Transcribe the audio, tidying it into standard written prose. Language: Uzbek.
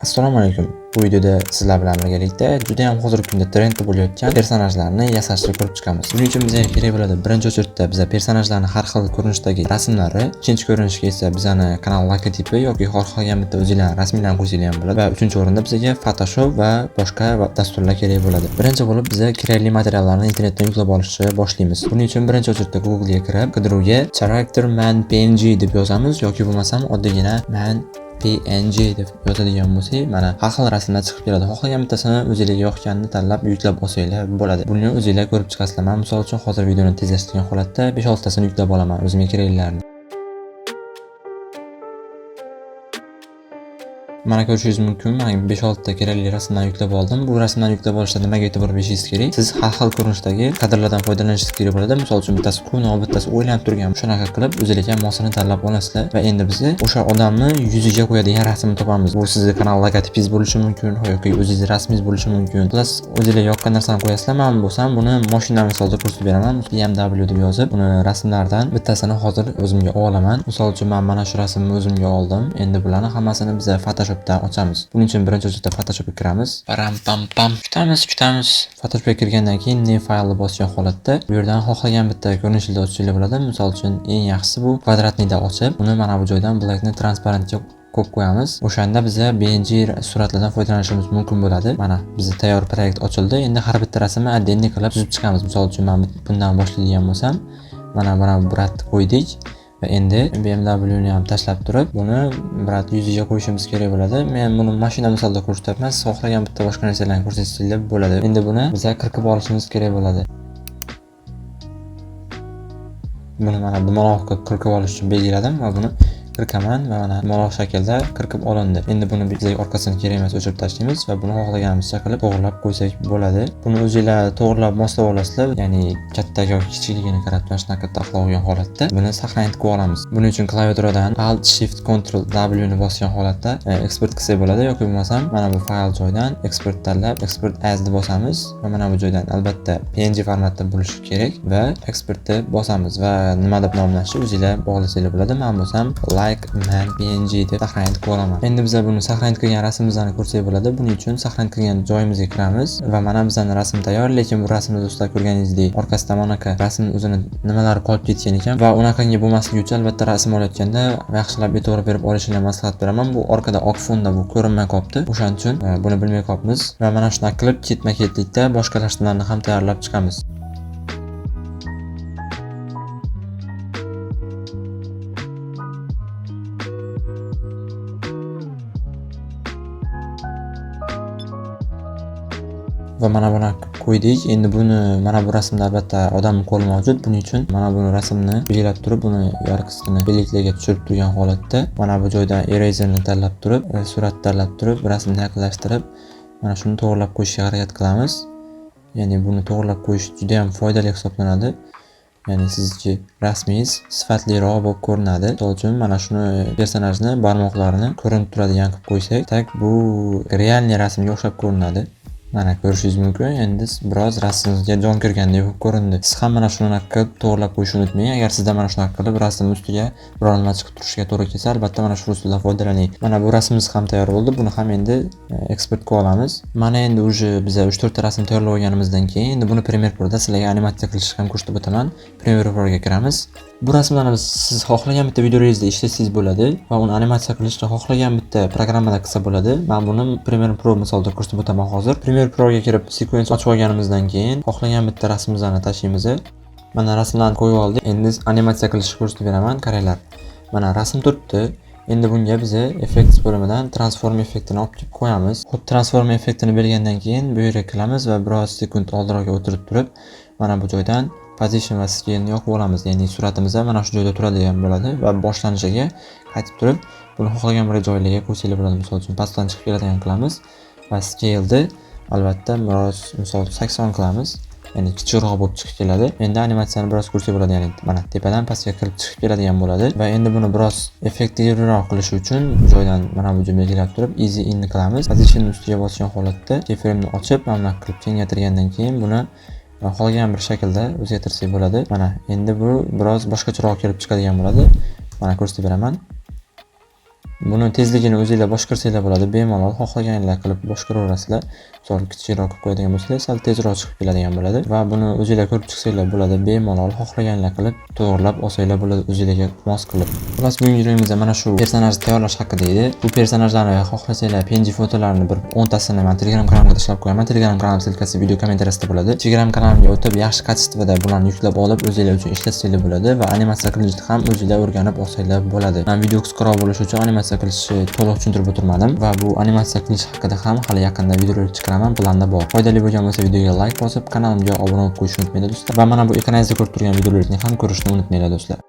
Assalomu alaykum. Bu videoda sizlar bilan birgalikda juda ham hozirgi kunda trendda bo'layotgan personajlarni yasashni ko'rib chiqamiz. Buning uchun bizga kerak bo'ladi. Birinchi o'rinda biz personajlarni har xil ko'rinishdagi rasmlari, ikkinchi ko'rinishga esa bizani kanal logotipi yoki xohlagan bitta o'zingizlarning rasminglarni qo'ysangiz ham bo'ladi. Va uchinchi o'rinda bizga Photoshop va boshqa dasturlar kerak bo'ladi. Birinchi bo'lib bizga kerakli materiallarni internetdan yuklab olishni boshlaymiz. Buning uchun birinchi o'rinda Google ga kirib, qidiruvga Character Man PNG deb yozamiz yoki bo'lmasam oddiygina Man PNG deb yozadigan bo'lsak, mana har xil rasmlar chiqib keladi. Xohlagan bittasini o'zingizga yoqganini tanlab yuklab olsanglar bo'ladi. Buni o'zingizlar ko'rib chiqasizlar. Men misol uchun hozir videoni tezlashtirgan holatda 5-6 tasini yuklab olaman o'zimga keraklilarni. Mana ko'rishingiz mumkin, men 5-6 ta kerakli rasmlarni yuklab oldim. Bu rasmlarni yuklab olishda nimaga e'tibor berishingiz kerak? Siz har xil ko'rinishdagi kadrlardan foydalanishingiz kerak bo'ladi. Misol uchun bittasi ko'noq, bittasi o'ylanib turgan. Shunaqa qilib o'zingizga mosini tanlab olasizlar va endi bizga o'sha odamni yuziga qo'yadigan rasmni topamiz. Bu sizning kanal logotipingiz bo'lishi mumkin yoki o'zingizning rasmingiz bo'lishi mumkin. Plus o'zingizga yoqqan narsani qo'yasizlar. Men bo'lsam buni mashina misolida ko'rsatib beraman. BMW deb yozib, buni rasmlardan bittasini hozir o'zimga olaman. Misol uchun men mana shu rasmni o'zimga oldim. Endi bularni hammasini biz Photoshopdan ochamiz. Buning uchun birinchi o'rinda Photoshopga kiramiz. Param pam pam. Kutamiz. Photoshopga kirgandan keyin new faylni bosgan holatda bu yerdan xohlagan bitta ko'rinishda ochishinglar bo'ladi. Misol uchun eng yaxshisi bu kvadratnida ochib, uni mana bu joydan blackni transparentga qo'yib qo'yamiz. O'shanda bizga BNG suratlardan foydalanishimiz mumkin bo'ladi. Mana bizning tayyor proyekt ochildi. Endi har bitta rasmni addenni qilib tuzib chiqamiz. Misol uchun men bundan boshlaydigan bo'lsam, mana brat qo'ydik. Va endi BMW ni ham tashlab turib, buni brat yuziga qo'yishimiz kerak bo'ladi. Men buni mashina misolida ko'rsatyapman. Siz xohlagan bitta boshqa narsalarni ko'rsatsanglar bo'ladi. Endi buni biz kirkib olishimiz kerak bo'ladi. Buni mana dumaloqqa kirkib olish uchun belgiladim va buni kirkaman va mana dumaloq shaklda kirkib olindi. Endi buni bizga orqasini kerak emas o'chirib tashlaymiz va buni xohlaganimizcha qilib to'g'rilab qo'ysak bo'ladi. Buni o'zingizlar to'g'rilab moslab olasizlar, ya'ni katta yoki kichikligini qarab shunaqa taxlab olgan holatda buni saqlanib qilib olamiz. Buning uchun klaviaturadan Alt Shift Ctrl W ni bosgan holatda eksport qilsak bo'ladi yoki bo'lmasam mana bu fayl joydan eksport tanlab Export as deb bosamiz va mana bu joydan albatta PNG formatda bo'lishi kerak va eksportni bosamiz va nima deb nomlashni o'zingizlar bog'lasanglar bo'ladi. Men bo'lsam like man png deb saqlanib qolaman. Endi biz buni saqlanib qilgan rasmimizni ko'rsak bo'ladi. Buning uchun saqlanib qilgan joyimizga kiramiz va mana bizning rasm tayyor, lekin bu rasmni do'stlar ko'rganingizdek orqasida monaqa rasm o'zini nimalar qolib ketgan ekan va unaqangi bo'lmasligi uchun albatta rasm olayotganda yaxshilab e'tibor berib olishni maslahat beraman. Bu orqada oq fonda bu ko'rinmay qolibdi. O'shaning uchun buni bilmay qolibmiz va mana shunaqa qilib ketma-ketlikda boshqa rasmlarni ham tayyorlab chiqamiz. Va mana buni qo'ydik. Endi buni mana bu rasmda albatta odam qo'li mavjud. Buning uchun mana bu rasmni belgilab turib, buni yarqisini belliklarga tushirib turgan holatda mana bu joydan erazerni tanlab turib, surat tanlab turib, rasmni yaqinlashtirib, mana shuni to'g'rilab qo'yishga harakat qilamiz. Ya'ni buni to'g'rilab qo'yish juda ham foydali hisoblanadi. Ya'ni sizning rasmingiz sifatliroq bo'lib ko'rinadi. Misol uchun mana shuni personajni barmoqlarini ko'rinib turadigan qilib qo'ysak, tak bu realniy rasmga o'xshab ko'rinadi. Mana ko'rishingiz mumkin. Endi biroz rasmingizga jon kirgandek ko'rindi. Siz ham mana shuni qilib to'g'rilab qo'yishni unutmang. Agar sizda mana shunaqa qilib rasm ustiga biror nima chiqib turishiga to'g'ri kelsa, albatta mana shu usuldan foydalaning. Mana bu rasmimiz ham tayyor bo'ldi. Buni ham endi eksport qilib olamiz. Mana endi uje biz 3-4 ta rasm tayyorlab olganimizdan keyin endi buni Premiere Pro'da sizlarga animatsiya qilishni ham ko'rsatib o'taman. Premiere Pro'ga kiramiz. Bu rasmlarni siz xohlagan bitta videoyingizda ishlasangiz bo'ladi va uni animatsiya qilishni xohlagan bitta programmada qilsa bo'ladi. Men buni Premiere Pro misolida ko'rsatib o'taman hozir. Premiere Pro'ga kirib sekvens ochib olganimizdan keyin xohlagan bitta rasmimizni tashlaymiz. Mana rasmlarni qo'yib oldik. Endi animatsiya qilishni ko'rsatib beraman, qaranglar. Mana rasm turibdi. Endi bunga biz effekt bo'limidan transform effektini olib kelib qo'yamiz. Xuddi transform effektini belgandan keyin bu yerga kiramiz va biroz sekund oldinroq o'tirib turib, mana bu joydan position va scale yoqib olamiz. Ya'ni suratimiz mana shu joyda turadigan bo'ladi va boshlanishiga qaytib turib, buni xohlagan bir joylarga qo'ysangiz bo'ladi. Misol uchun pastdan chiqib keladigan qilamiz va scale'ni albatta biroz misol 80 qilamiz. Ya'ni kichikroq bo'lib chiqib keladi. Endi animatsiyani biroz ko'rsak bo'ladi. Ya'ni mana tepadan pastga qilib chiqib keladigan bo'ladi va endi buni biroz effektliroq qilish uchun bu joydan mana bu joyni belgilab turib easy in qilamiz. Position ustiga bosgan holatda keyframe ni ochib, mana qilib kengaytirgandan keyin buni xohlagan bir shaklda o'zgartirsak bo'ladi. Mana endi bu biroz boshqacharoq kelib chiqadigan bo'ladi. Mana ko'rsatib beraman. Buni tezligini o'zingizlar boshqarsanglar bo'ladi. Bemalol xohlaganinglar qilib boshqaraverasizlar. Misol kichikroq qilib qo'yadigan bo'lsangiz, sal tezroq chiqib keladigan bo'ladi va buni o'zingizlar ko'rib chiqsanglar bo'ladi. Bemalol xohlaganinglar qilib to'g'rilab olsanglar bo'ladi o'zingizlarga mos qilib. Xullas, bugungi videomizda mana shu personaj tayyorlash haqida edi. Bu personajlarni xohlasanglar PNG fotolarni bir 10 tasini men Telegram kanalimga tashlab qo'yaman. Telegram kanalim silkasi video kommentariyasida bo'ladi. Telegram kanalimga o'tib, yaxshi kачествоda bularni yuklab olib, o'zingizlar uchun ishlatsanglar bo'ladi va animatsiya qilishni ham o'zingizlar o'rganib olsanglar bo'ladi. Men video qisqaroq bo'lishi uchun animatsiya qilishni to'liq tushuntirib o'tirmadim va bu animatsiya qilish haqida ham hali yaqinda videolar chiqaraman, planda bor. Foydali bo'lgan bo'lsa videoga like bosib, kanalimga obuna bo'lib qo'yishni unutmanglar do'stlar. Va mana bu ekraningizda ko'rib turgan videolarni ham ko'rishni unutmanglar do'stlar.